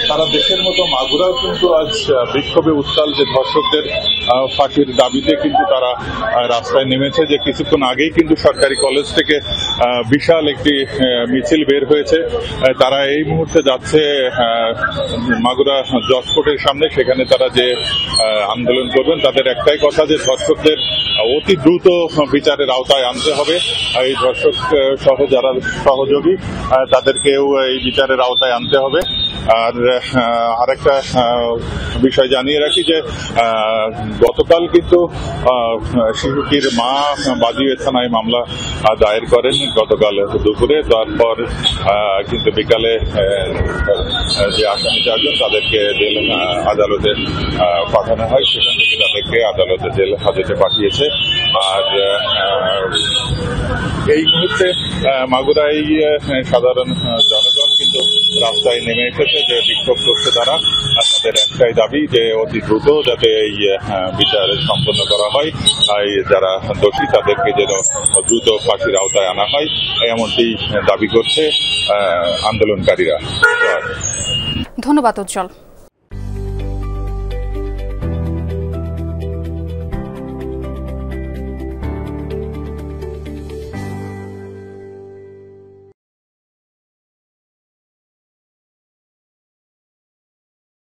সারা দেশের মতো মাগুরাও কিন্তু আজ বিক্ষোভে উত্তাল, যে ধর্ষকদের ফাঁসির দাবিতে কিন্তু তারা রাস্তায় নেমেছে। যে কিছুক্ষণ আগেই কিন্তু সরকারি কলেজ থেকে বিশাল একটি মিছিল বের হয়েছে। তারা এই মুহূর্তে যাচ্ছে মাগুরা জজ কোর্টের সামনে, সেখানে তারা যে আন্দোলন করবেন। তাদের একটাই কথা যে ধর্ষকদের অতি দ্রুত বিচারের আওতায় আনতে হবে। এই ধর্ষক সহ যারা সহযোগী তাদেরকেও এই বিচারের আওতায় আনতে হবে। আর আরেকটা বিষয় জানিয়ে রাখি যে গতকাল কিন্তু শিশুটির মা বাদিয়ে থানায় মামলা দায়ের করেন গতকাল দুপুরে। তারপর কিন্তু বিকালে যে আসামি চারজন তাদেরকে জেল আদালতে পাঠানো হয়, সেখান থেকে তাদেরকে আদালতে জেল হাজতে পাঠিয়েছে। আর এই মুহূর্তে মাগুরায় সাধারণ জনগণ কিন্তু রাস্তায় নেমে এসেছে, যে বিক্ষোভ করছে তারা। তাদের একটাই দাবি যে অতি দ্রুত যাতে এই বিচার সম্পন্ন করা হয়, যারা দোষী তাদেরকে যেন দ্রুত ফাঁসির আওতায় আনা হয়, এমনটি দাবি করছে আন্দোলনকারীরা। ধন্যবাদ উজ্জ্বল।